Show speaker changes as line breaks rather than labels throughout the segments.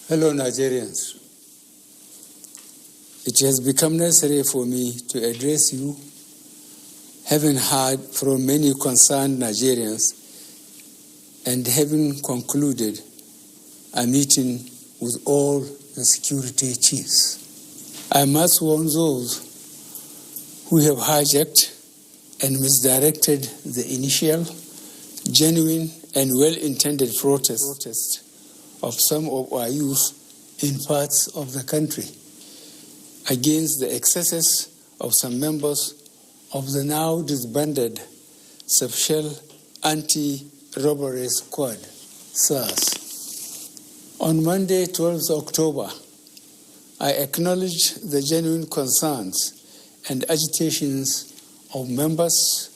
Fellow Nigerians, it has become necessary for me to address you, having heard from many concerned Nigerians and having concluded a meeting with all the security chiefs. I must warn those who have hijacked and misdirected the initial, genuine and well-intended protests of some of our youth in parts of the country against the excesses of some members of the now disbanded Special Anti-Robbery Squad, SARS. On Monday, 12th October, I acknowledged the genuine concerns and agitations of members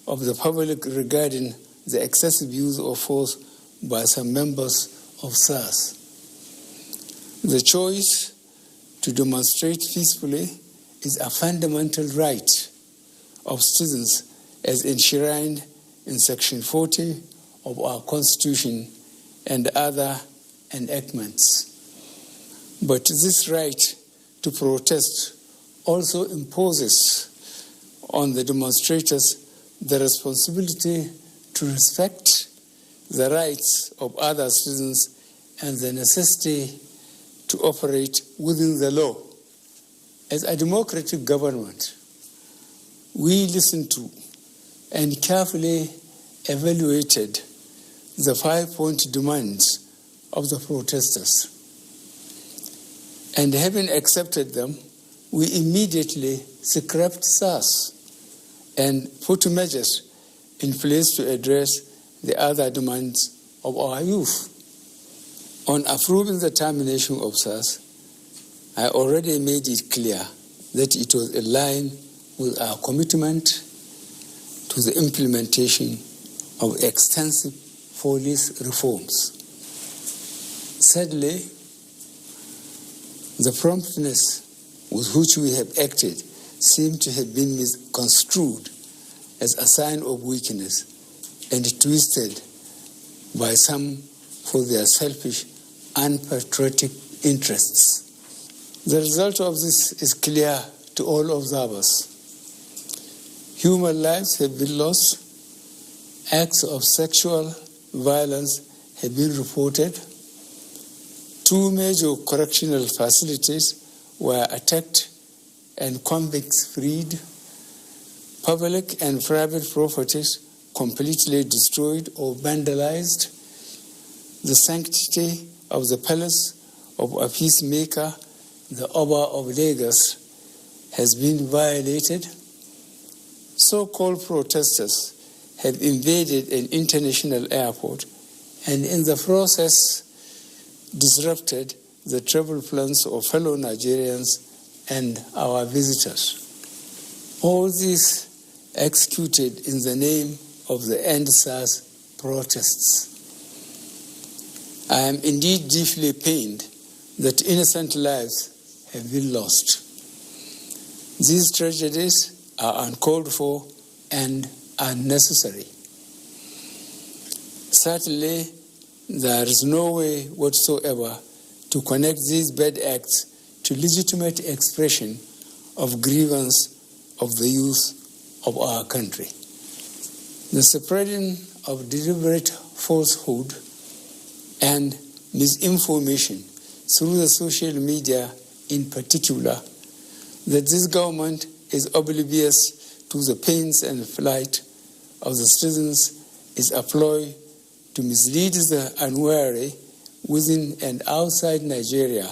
of the public regarding the excessive use of force by some members of SARS. The choice to demonstrate peacefully is a fundamental right of citizens as enshrined in Section 40 of our Constitution and other enactments. But this right to protest also imposes on the demonstrators the responsibility to respect the rights of other citizens and the necessity to operate within the law. As a democratic government, we listened to and carefully evaluated the 5-point demands of the protesters. And having accepted them, we immediately scrapped SARS and put measures in place to address the other demands of our youth. On approving the termination of SARS, I already made it clear that it was in line with our commitment to the implementation of extensive police reforms. Sadly, the promptness with which we have acted seemed to have been misconstrued as a sign of weakness and twisted by some for their selfish, unpatriotic interests. The result of this is clear to all observers. Human lives have been lost, acts of sexual violence have been reported, 2 major correctional facilities were attacked and convicts freed, public and private properties completely destroyed or vandalized, the sanctity of the palace of a peacemaker, the Oba of Lagos, has been violated. So-called protesters have invaded an international airport and in the process disrupted the travel plans of fellow Nigerians and our visitors. All this executed in the name of the End SARS protests. I am indeed deeply pained that innocent lives have been lost. These tragedies are uncalled for and unnecessary. Certainly, there is no way whatsoever to connect these bad acts to legitimate expression of grievance of the youth of our country. The spreading of deliberate falsehood and misinformation through the social media in particular, that this government is oblivious to the pains and plight of the citizens is a ploy to mislead the unwary within and outside Nigeria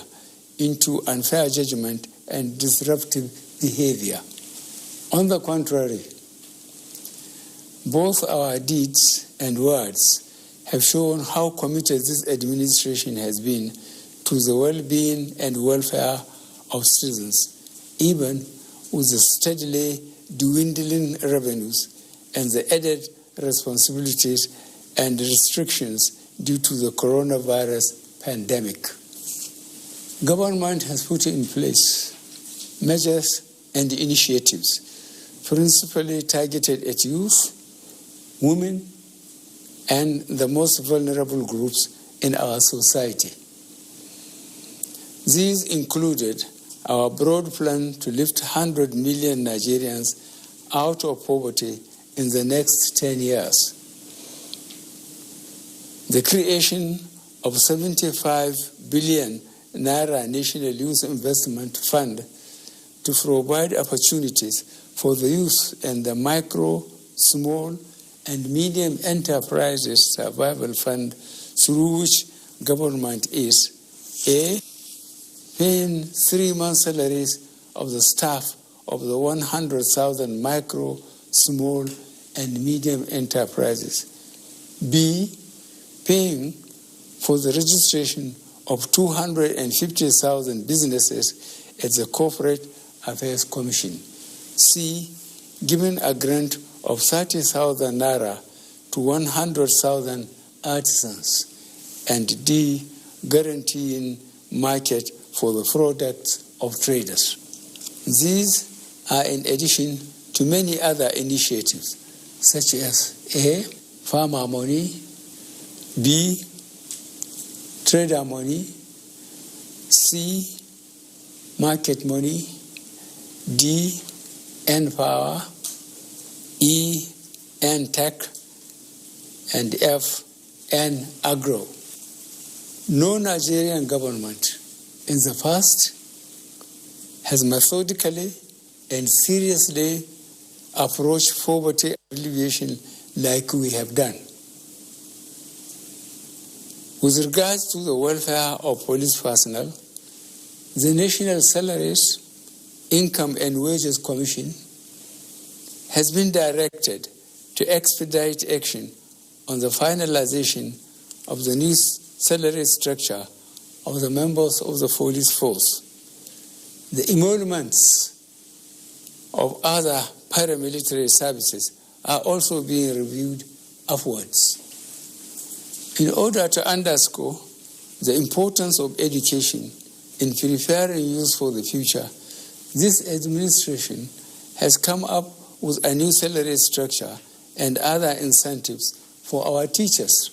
into unfair judgment and disruptive behavior. On the contrary, both our deeds and words have shown how committed this administration has been to the well-being and welfare of citizens, even with the steadily dwindling revenues and the added responsibilities and restrictions due to the coronavirus pandemic. Government has put in place measures and initiatives principally targeted at youth, women, and the most vulnerable groups in our society. These included our broad plan to lift 100 million Nigerians out of poverty in the next 10 years. The creation of 75 billion Naira National Youth Investment Fund to provide opportunities for the youth and the micro, small, and medium enterprises survival fund, through which government is A, paying 3 months' salaries of the staff of the 100,000 micro, small, and medium enterprises. B, paying for the registration of 250,000 businesses at the Corporate Affairs Commission. C, giving a grant of 30,000 Naira to 100,000 artisans. And D, guaranteeing market for the products of traders. These are in addition to many other initiatives, such as A, farmer money, B, trader money, C, market money, D, N-Power, E, N-Tech, and F, N-Agro. No Nigerian government in the past has methodically and seriously approached poverty alleviation like we have done. With regards to the welfare of police personnel, the National Salaries, Income and Wages Commission has been directed to expedite action on the finalization of the new salary structure of the members of the police force. The emoluments of other paramilitary services are also being reviewed upwards. In order to underscore the importance of education in preparing youth for the future, this administration has come up with a new salary structure and other incentives for our teachers.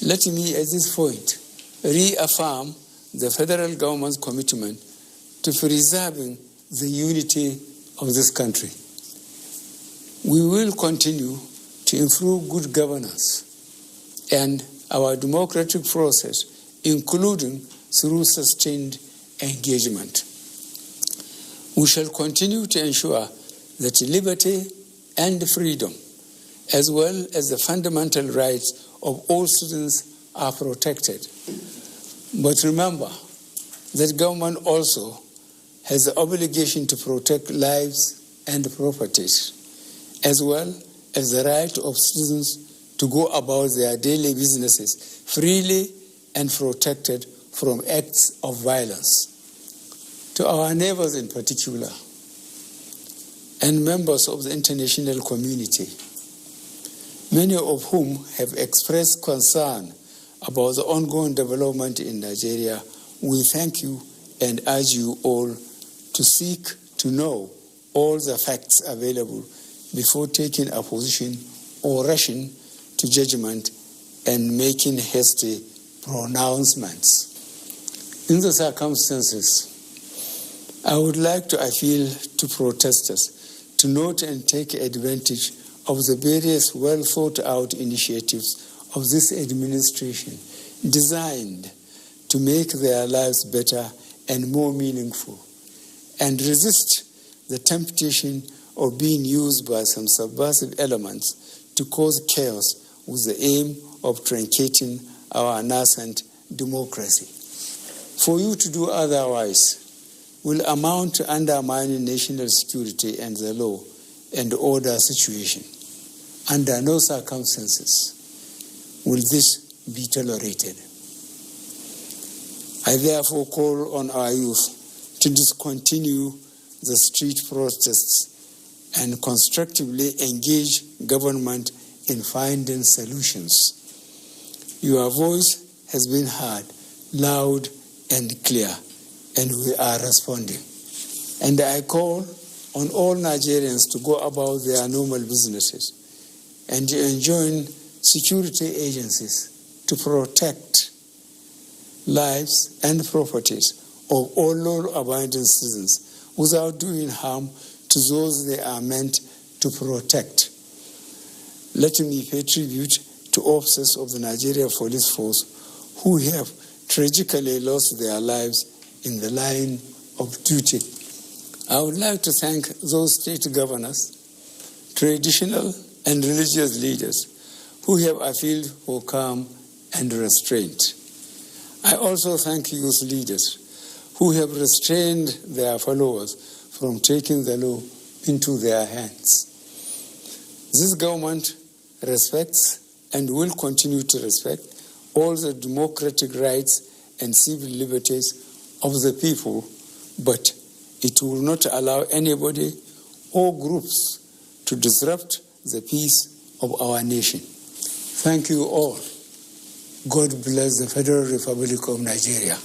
Let me at this point reaffirm the federal government's commitment to preserving the unity of this country. We will continue to improve good governance and our democratic process, including through sustained engagement. We shall continue to ensure that liberty and freedom, as well as the fundamental rights of all citizens, are protected. But remember that government also has the obligation to protect lives and properties, as well as the right of citizens to go about their daily businesses freely and protected from acts of violence. To our neighbors in particular, and members of the international community, many of whom have expressed concern about the ongoing development in Nigeria, we thank you and urge you all to seek to know all the facts available before taking a position or rushing to judgment and making hasty pronouncements. In the circumstances, I would like to appeal to protesters to note and take advantage of the various well-thought-out initiatives of this administration designed to make their lives better and more meaningful, and resist the temptation of being used by some subversive elements to cause chaos with the aim of truncating our nascent democracy. For you to do otherwise will amount to undermining national security and the law and order situation. Under no circumstances will this be tolerated. I therefore call on our youth to discontinue the street protests and constructively engage government in finding solutions. Your voice has been heard loud and clear, and we are responding. And I call on all Nigerians to go about their normal businesses and to enjoin security agencies to protect lives, and properties of all law-abiding citizens without doing harm to those they are meant to protect. Let me pay tribute to officers of the Nigeria Police Force who have tragically lost their lives in the line of duty. I would like to thank those state governors, traditional and religious leaders who have appealed for calm and restraint. I also thank youth leaders who have restrained their followers from taking the law into their hands. This government respects and will continue to respect all the democratic rights and civil liberties of the people, but it will not allow anybody or groups to disrupt the peace of our nation. Thank you all. God bless the Federal Republic of Nigeria.